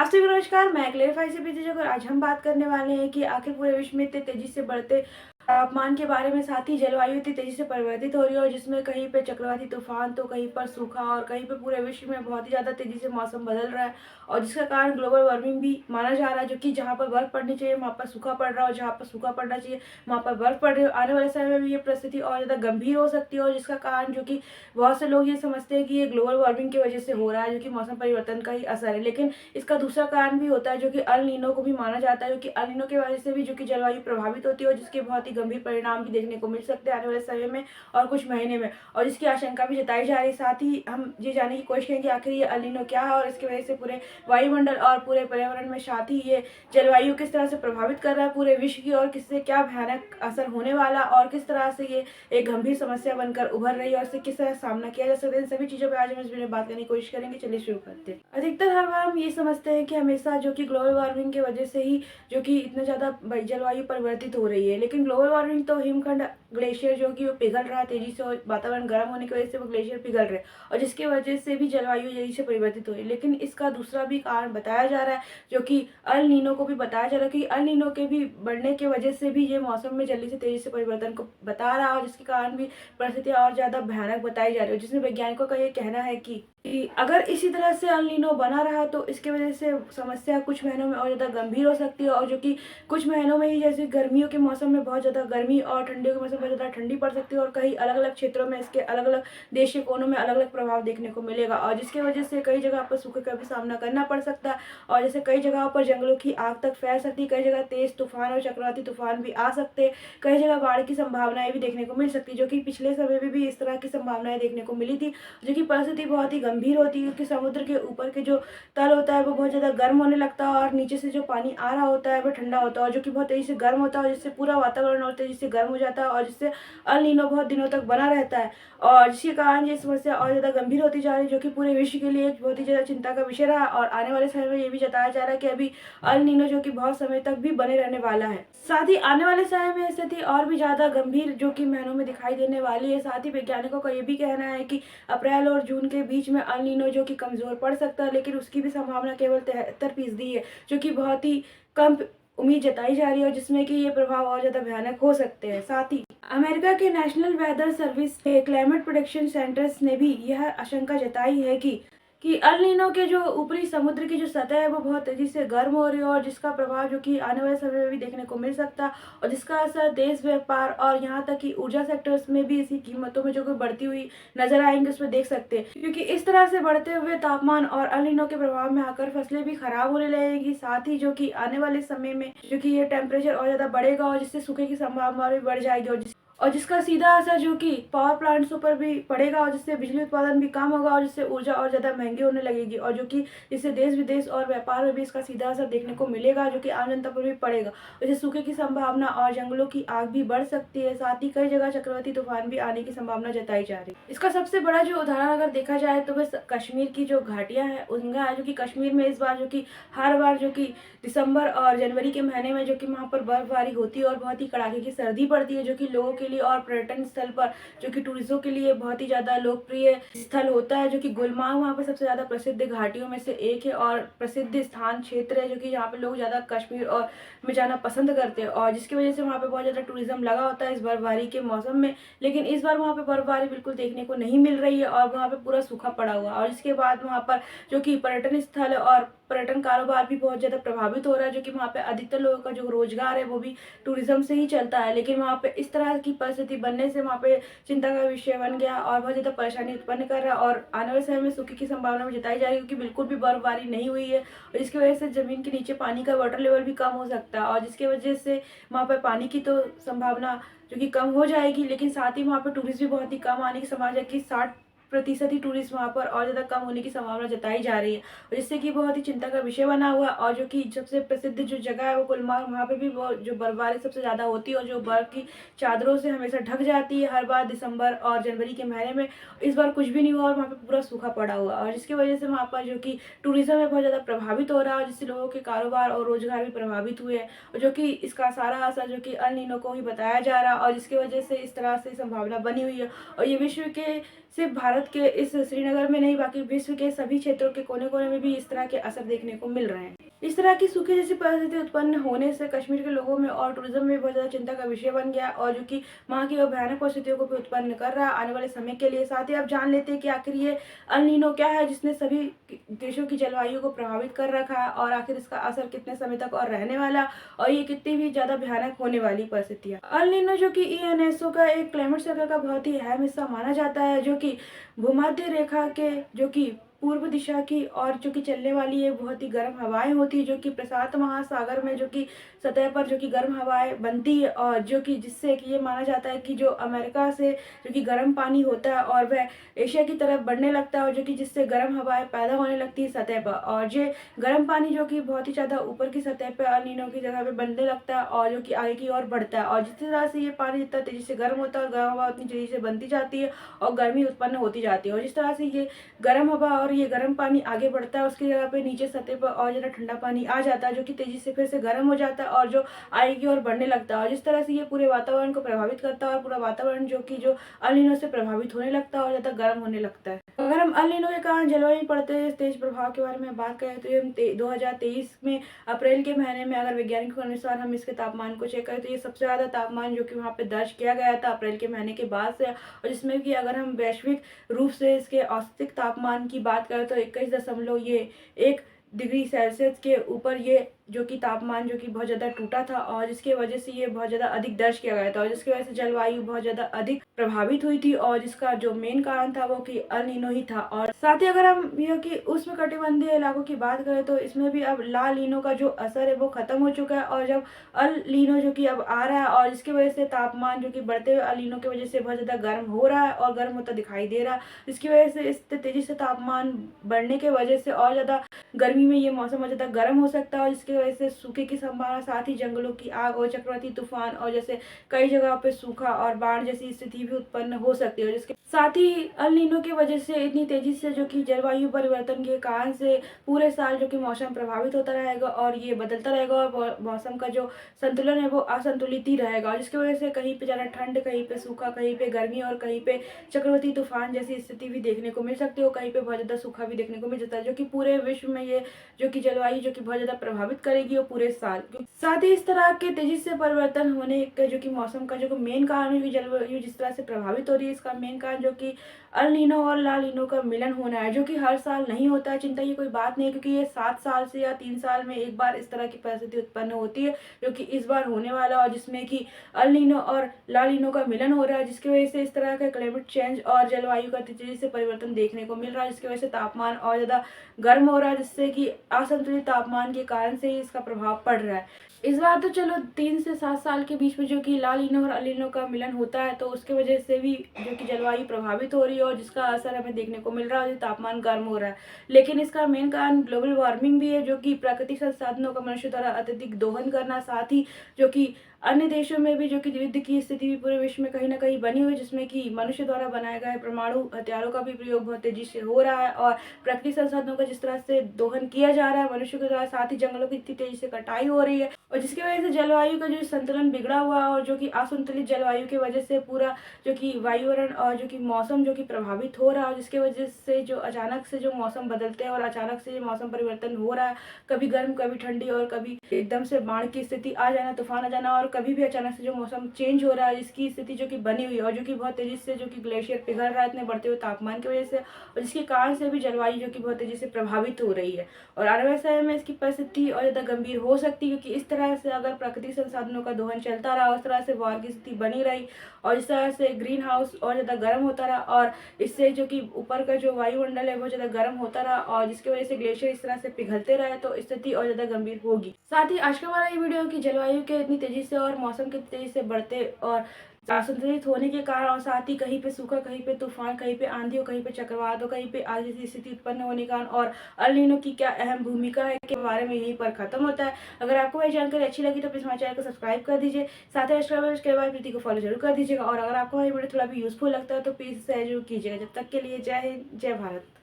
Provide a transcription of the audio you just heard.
आप सभी को नमस्कार। मैं क्लेरिफाई से प्रीति जोग और आज हम बात करने वाले हैं कि आखिर पूरे विश्व में इतने तेजी से बढ़ते तापमान के बारे में, साथ ही जलवायु इतनी तेजी से परिवर्तित हो रही है और जिसमें कहीं पे चक्रवाती तूफान तो कहीं पर सूखा और कहीं पे पूरे विश्व में बहुत ही ज़्यादा तेजी से मौसम बदल रहा है और जिसका कारण ग्लोबल वार्मिंग भी माना जा रहा है। जो कि जहाँ पर बर्फ पड़नी चाहिए वहाँ पर सूखा पड़ रहा है और जहाँ पर सूखा पड़ना चाहिए वहाँ पर बर्फ पड़ रही है। आने वाले समय में भी ये परिस्थिति और ज़्यादा गंभीर हो सकती है और जिसका कारण जो कि बहुत से लोग ये समझते हैं कि ये ग्लोबल वार्मिंग की वजह से हो रहा है, जो कि मौसम परिवर्तन का ही असर है। लेकिन इसका दूसरा कारण भी होता है जो कि अल नीनो को भी माना जाता है, जो कि अल नीनो की वजह से भी जो कि जलवायु प्रभावित होती है और जिसके बहुत ही गंभीर परिणाम भी देखने को मिल सकते हैं आने वाले समय में और कुछ महीने में, और जिसकी आशंका भी जताई जा रही है। साथ ही हम ये जानने की कोशिश करेंगे आखिर ये अल नीनो क्या है और इसकी वजह से पूरे वायुमंडल और पूरे पर्यावरण में, साथ ही ये जलवायु किस तरह से प्रभावित कर रहा है पूरे विश्व की और किससे क्या भयानक असर होने वाला और किस तरह से ये एक गंभीर समस्या बनकर उभर रही है और इससे किस तरह सामना किया जा सकता है। इन सभी चीज़ों पर आज हम इस वीडियो में बात करने की कोशिश करेंगे। चलिए शुरू करते हैं। अधिकतर हर बार हम ये समझते हैं कि हमेशा जो कि ग्लोबल वार्मिंग की वजह से ही जो कि इतना ज़्यादा जलवायु परिवर्तित हो रही है, लेकिन ग्लोबल वार्मिंग तो हिमखंड ग्लेशियर जो कि वो पिघल रहा है तेजी से और वातावरण गर्म होने की वजह से वो ग्लेशियर पिघल रहे हैं और जिसकी वजह से भी जलवायु तेजी से परिवर्तित हो रही है। लेकिन इसका दूसरा भी कारण बताया जा रहा है जो कि अल नीनो को भी बताया जा रहा है कि अल नीनो के भी बढ़ने की वजह से भी ये मौसम में जल्दी से तेजी से परिवर्तन को बता रहा है और जिसके कारण भी परिस्थितियाँ और ज़्यादा भयानक बताई जा रही है, जिसमें वैज्ञानिकों का ये कहना है कि अगर इसी तरह से अल नीनो बना रहा तो इसके वजह से समस्या कुछ महीनों में और ज़्यादा गंभीर हो सकती है और जो कि कुछ महीनों में ही, जैसे गर्मियों के मौसम में बहुत ज़्यादा गर्मी और ठंडियों के मौसम में बहुत ज़्यादा ठंडी पड़ सकती है और कई अलग अलग क्षेत्रों में इसके अलग अलग देश के कोनों में अलग अलग प्रभाव देखने को मिलेगा और जिसकी वजह से कई जगह पर सूखे का भी सामना करना पड़ सकता है और जैसे कई जगहों पर जंगलों की आग तक फैल सकती है, कई जगह तेज तूफान और चक्रवाती तूफान भी आ सकते हैं, कई जगह बाढ़ की संभावनाएं भी देखने को मिल सकती है, जो कि पिछले समय में भी इस तरह की संभावनाएं देखने को मिली थी, जो कि परिस्थिति बहुत ही गंभीर होती है क्योंकि समुद्र के ऊपर के जो तल होता है वो बहुत ज़्यादा गर्म होने लगता है और नीचे से जो पानी आ रहा होता है वो ठंडा होता है और जो कि बहुत तेज़ी से गर्म होता है और जिससे पूरा वातावरण और तेज़ी से गर्म हो जाता है और जिससे अल नीनो बहुत दिनों तक बना रहता है और जिसके कारण ये समस्या और ज़्यादा गंभीर होती जा रही है, जो कि पूरे विश्व के लिए एक बहुत ही ज़्यादा चिंता का विषय रहा और आने वाले समय में ये भी जताया जा रहा है कि अभी अल नीनो जो कि बहुत समय तक भी बने रहने वाला है। साथ ही आने वाले समय में स्थिति और भी ज़्यादा गंभीर जो कि महीनों में दिखाई देने वाली है। साथ ही वैज्ञानिकों का ये भी कहना है कि अप्रैल और जून के बीच में अल नीनो जो कि कमज़ोर पड़ सकता है, लेकिन उसकी भी संभावना केवल 73% है, जो कि बहुत ही कम उम्मीद जताई जा रही है और जिसमें कि ये प्रभाव और ज़्यादा भयानक हो सकते हैं। साथ ही अमेरिका के नेशनल वेदर सर्विस के क्लाइमेट प्रोडिक्शन सेंटर्स ने भी यह आशंका जताई है कि अल नीनो के जो ऊपरी समुद्र की जो सतह है वो बहुत तेजी से गर्म हो रही है और जिसका प्रभाव जो कि आने वाले समय में भी देखने को मिल सकता है और जिसका असर देश व्यापार और यहाँ तक कि ऊर्जा सेक्टर्स में भी इसी कीमतों में जो कि बढ़ती हुई नजर आएंगे उसमें देख सकते हैं, क्योंकि इस तरह से बढ़ते हुए तापमान और अल नीनो के प्रभाव में आकर फसलें भी खराब होने लगेगी। साथ ही जो कि आने वाले समय में जो कि ये टेम्परेचर और ज़्यादा बढ़ेगा और जिससे सूखे की संभावना भी बढ़ जाएगी और जिसका सीधा असर जो कि पावर प्लांट्सों पर भी पड़ेगा और जिससे बिजली उत्पादन भी कम होगा और जिससे ऊर्जा और ज़्यादा महंगी होने लगेगी और जो कि जिससे देश विदेश और व्यापार में भी इसका सीधा असर देखने को मिलेगा, जो कि आम जनता पर भी पड़ेगा। इससे सूखे की संभावना और जंगलों की आग भी बढ़ सकती है। साथ ही कई जगह चक्रवाती तूफान भी आने की संभावना जताई जा रही है। इसका सबसे बड़ा जो उदाहरण अगर देखा जाए तो वह कश्मीर की जो घाटियाँ हैं उनका है, जो कि कश्मीर में इस बार जो कि हर बार जो कि दिसंबर और जनवरी के महीने में जो कि वहाँ पर बर्फबारी होती है और बहुत ही कड़ाके की सर्दी पड़ती है, जो कि लोगों के लिए और पर्यटन स्थल पर जो कि टूरिस्टों के लिए बहुत ही ज़्यादा लोकप्रिय स्थल होता है, जो कि गुलमार्ग वहाँ पर सबसे ज़्यादा प्रसिद्ध घाटियों में से एक है और प्रसिद्ध स्थान क्षेत्र है, जो कि यहाँ पे लोग ज़्यादा कश्मीर और में जाना पसंद करते हैं और जिसकी वजह से वहाँ पे बहुत ज़्यादा टूरिज्म लगा होता है इस बर्फबारी के मौसम में। लेकिन इस बार वहाँ पे बर्फबारी बिल्कुल देखने को नहीं मिल रही है और वहाँ पे पूरा सूखा पड़ा हुआ और इसके बाद वहाँ पर जो कि पर्यटन स्थल और पर्यटन कारोबार भी बहुत ज़्यादा प्रभावित हो रहा है, जो कि वहाँ पे अधिकतर लोगों का जो रोजगार है वो भी टूरिज्म से ही चलता है। लेकिन वहाँ पे इस तरह की परिस्थिति बनने से वहाँ पे चिंता का विषय बन गया और बहुत ज़्यादा परेशानी उत्पन्न कर रहा है और आने वाले समय में सूखे की संभावना भी जताई जा रही है क्योंकि बिल्कुल भी बर्फबारी नहीं हुई है और जिसकी वजह से ज़मीन के नीचे पानी का वाटर लेवल भी कम हो सकता है और जिसकी वजह से वहाँ पर पानी की तो संभावना जो कि कम हो जाएगी, लेकिन साथ ही वहाँ पर टूरिस्ट भी बहुत ही कम आने की संभावना है कि 60% ही टूरिस्ट वहाँ पर और ज़्यादा कम होने की संभावना जताई जा रही है और जिससे कि बहुत ही चिंता का विषय बना हुआ है। और जो कि सबसे प्रसिद्ध जो जगह है वो गुलमार्ग, वहाँ पे भी वो जो बर्फबारी सबसे ज़्यादा होती है और जो बर्फ़ की चादरों से हमेशा ढक जाती है हर बार दिसंबर और जनवरी के महीने में। इस बार कुछ भी नहीं हुआ और वहाँ पे पूरा सूखा पड़ा हुआ और जिसकी वजह से वहाँ पर जो कि टूरिज्म है बहुत ज़्यादा प्रभावित हो रहा है और जिससे लोगों के कारोबार और रोजगार भी प्रभावित हुए हैं और जो कि इसका सारा असर जो कि अल नीनो को ही बताया जा रहा है और जिसकी वजह से इस तरह से संभावना बनी हुई है और ये विश्व के सिर्फ भारत के इस श्रीनगर में नहीं, बाकी विश्व के सभी क्षेत्रों के कोने-कोने में भी इस तरह के असर देखने को मिल रहे हैं। इस तरह की सूखे जैसी परिस्थिति उत्पन्न होने से कश्मीर के लोगों में और टूरिज्म में बहुत ज़्यादा चिंता का विषय बन गया, और जो कि वहाँ की भयानक परिस्थितियों को भी उत्पन्न कर रहा है आने वाले समय के लिए। साथ ही आप जान लेते हैं कि आखिर ये अल नीनो क्या है, जिसने सभी देशों की जलवायु को प्रभावित कर रखा है, और आखिर इसका असर कितने समय तक और रहने वाला, और ये कितनी भी ज़्यादा भयानक होने वाली परिस्थितियाँ। अल नीनो जो कि ईएनएसओ का एक क्लाइमेट सर्कल का बहुत ही अहम हिस्सा माना जाता है, जो कि भूमध्य रेखा के जो कि पूर्व दिशा की और जो कि चलने वाली है बहुत ही गर्म हवाएं होती है, जो कि प्रशांत महासागर में जो कि सतह पर जो कि गर्म हवाएं बनती है, और जो कि जिससे कि ये माना जाता है कि जो अमेरिका से जो कि गर्म पानी होता है और वह एशिया की तरफ बढ़ने लगता है, और जो कि जिससे गर्म हवाएं पैदा होने लगती है सतह पर, और ये गर्म पानी जो कि बहुत ही ज़्यादा ऊपर की सतह पर अल नीनो की जगह पे बनने लगता है, और जो कि आगे की ओर बढ़ता है, और जिस तरह से ये पानी जितना तेजी से गर्म होता है और गर्म हवा उतनी तेजी से बनती जाती है और गर्मी उत्पन्न होती जाती है, और जिस तरह से ये गर्म हवा और ये गर्म पानी आगे बढ़ता है, उसकी जगह पे नीचे सतह पर और ज़्यादा ठंडा पानी आ जाता है, जो कि तेजी से फिर से गर्म हो जाता है और जो आगे की ओर बढ़ने लगता है, और जिस तरह से ये पूरे वातावरण को प्रभावित करता है, और पूरा वातावरण जो कि जो अल नीनो से प्रभावित होने लगता है और ज़्यादा गर्म होने लगता है। अगर हम अल नीनो के कारण जलवायु में पड़ते तेज प्रभाव के बारे में बात करें, तो ये 2023 में अप्रैल के महीने में अगर वैज्ञानिकों के अनुसार हम इसके तापमान को चेक करें, तो ये सबसे ज़्यादा तापमान जो कि वहाँ पे दर्ज किया गया था अप्रैल के महीने के बाद से, और जिसमें कि अगर हम वैश्विक रूप से इसके औसत तापमान की बात करें तो 21.1 डिग्री सेल्सियस के ऊपर ये जो कि तापमान जो कि बहुत ज़्यादा टूटा था, और जिसकी वजह से ये बहुत ज़्यादा अधिक दर्ज किया गया था, और जिसकी वजह से जलवायु बहुत ज़्यादा अधिक प्रभावित हुई थी, और जिसका जो मेन कारण था वो कि अल नीनो ही था। और साथ ही अगर हम यह कि उष्णकटिबंधीय इलाकों की बात करें, तो इसमें भी अब ला नीनो का जो असर है वो खत्म हो चुका है, और जब अल नीनो जो कि अब आ रहा है, और जिसकी वजह से तापमान जो कि बढ़ते हुए अल नीनो की वजह से बहुत ज़्यादा गर्म हो रहा है और गर्म होता दिखाई दे रहा है, जिसकी वजह से इस तेजी से तापमान बढ़ने की वजह से और ज़्यादा गर्मी में ये मौसम और ज़्यादा गर्म हो सकता है, और जिसकी वजह से सूखे की संभावना, साथ ही जंगलों की आग और चक्रवाती तूफान और जैसे कई जगहों पे सूखा और बाढ़ जैसी स्थिति भी उत्पन्न हो सकती है। जिसके साथ ही अल नीनो की वजह से इतनी तेजी से जो कि जलवायु परिवर्तन के कारण से पूरे साल जो कि मौसम प्रभावित होता रहेगा, और ये बदलता रहेगा, और मौसम का जो संतुलन है वो असंतुलित ही रहेगा, जिसकी वजह से कहीं पे ज़्यादा ठंड, कहीं पे सूखा, कहीं पे गर्मी और कहीं पे चक्रवाती तूफान जैसी स्थिति भी देखने को मिल सकती है, और कहीं पे बहुत ज़्यादा सूखा भी देखने को मिल सकता है, जो कि पूरे विश्व में ये जो कि जलवायु जो कि बहुत ज़्यादा प्रभावित करेगी वो पूरे साल। साथ ही इस तरह के तेजी से परिवर्तन होने का जो कि मौसम का जो मेन कारण है कि जलवायु जिस तरह से प्रभावित हो रही है, इसका मेन कारण जो कि अल नीनो और ला नीनो का मिलन होना है, जो कि हर साल नहीं होता है। चिंता की कोई बात नहीं है, क्योंकि ये 7 साल से या 3 साल में एक बार इस तरह की परिस्थिति उत्पन्न होती है, जो कि इस बार होने वाला है, और जिसमें कि अल नीनो और ला नीनो का मिलन हो रहा है, जिसकी वजह से इस तरह का क्लाइमेट चेंज और जलवायु का तेजी से परिवर्तन देखने को मिल रहा है, जिसकी वजह से तापमान और ज़्यादा गर्म हो रहा है, जिससे कि असंतुलित तापमान के कारण से ही इसका प्रभाव पड़ रहा है। इस बार तो चलो 3 से 7 साल के बीच में जो कि ला नीनो और अल नीनो का मिलन होता है, तो उसके वजह से भी जो कि जलवायु प्रभावित हो रही है, और जिसका असर हमें देखने को मिल रहा है, तापमान गर्म हो रहा है। लेकिन इसका मेन कारण ग्लोबल वार्मिंग भी है, जो कि प्राकृतिक संसाधनों का मनुष्य द्वारा अत्यधिक दोहन करना, साथ ही जो कि अन्य देशों में भी जो कि युद्ध की स्थिति भी पूरे विश्व में कहीं न कहीं बनी हुई है, जिसमें कि मनुष्य द्वारा बनाए गए परमाणु हथियारों का भी प्रयोग बहुत तेजी से हो रहा है, और प्राकृतिक संसाधनों का जिस तरह से दोहन किया जा रहा है मनुष्य के द्वारा, साथ ही जंगलों की इतनी तेजी से कटाई हो रही है, और जिसकी वजह से जलवायु का जो संतुलन बिगड़ा हुआ है, और जो कि असंतुलित जलवायु की वजह से पूरा जो कि वायुवरण और जो कि मौसम जो कि प्रभावित हो रहा है, जिसकी वजह से जो अचानक से जो मौसम बदलते हैं और अचानक से मौसम परिवर्तन हो रहा है, कभी गर्म, कभी ठंडी, और कभी एकदम से बाढ़ की स्थिति आ जाना, तूफान आ जाना, और कभी भी अचानक से जो मौसम चेंज हो रहा है, जिसकी स्थिति जो कि बनी हुई है, और जो कि बहुत तेजी से जो कि ग्लेशियर पिघल रहा है इतने बढ़ते हुए तापमान की वजह से, और जिसके कारण से भी जलवायु जो कि बहुत तेजी से प्रभावित हो रही है, और आने वाले समय में इसकी परिस्थिति और ज़्यादा गंभीर हो सकती है, क्योंकि इस तरह से अगर प्राकृतिक संसाधनों का दोहन चलता रहा, उस तरह से वॉर की स्थिति बनी रही, और इस तरह से ग्रीन हाउस और ज़्यादा गर्म होता रहा, और इससे जो कि ऊपर का जो वायुमंडल है वो ज़्यादा गर्म होता रहा, और जिसकी वजह से ग्लेशियर इस तरह से पिघलते रहे, तो स्थिति और ज़्यादा गंभीर होगी। साथ ही आज का हमारा ये वीडियो कि जलवायु के इतनी तेजी से और मौसम के तेजी से बढ़ते और असंतुलित होने के कारण, और साथ ही कहीं पे सूखा, कहीं पे तूफान, कहीं पे आंधी हो, कहीं पे चक्रवात हो, कहीं पे आग जैसी स्थिति उत्पन्न होने के कारण, और अल नीनो की क्या अहम भूमिका है के बारे में यहीं पर खत्म होता है। अगर आपको ये जानकारी अच्छी लगी तो प्लीज़ हमारे चैनल को सब्सक्राइब कर दीजिए, साथ ही उसके बाद प्रीति को फॉलो जरूर कर दीजिएगा, और अगर आपको हमारी वीडियो थोड़ा भी यूजफुल लगता है तो प्लीज़ शेयर जरूर कीजिएगा। जब तक के लिए जय हिंद, जय भारत।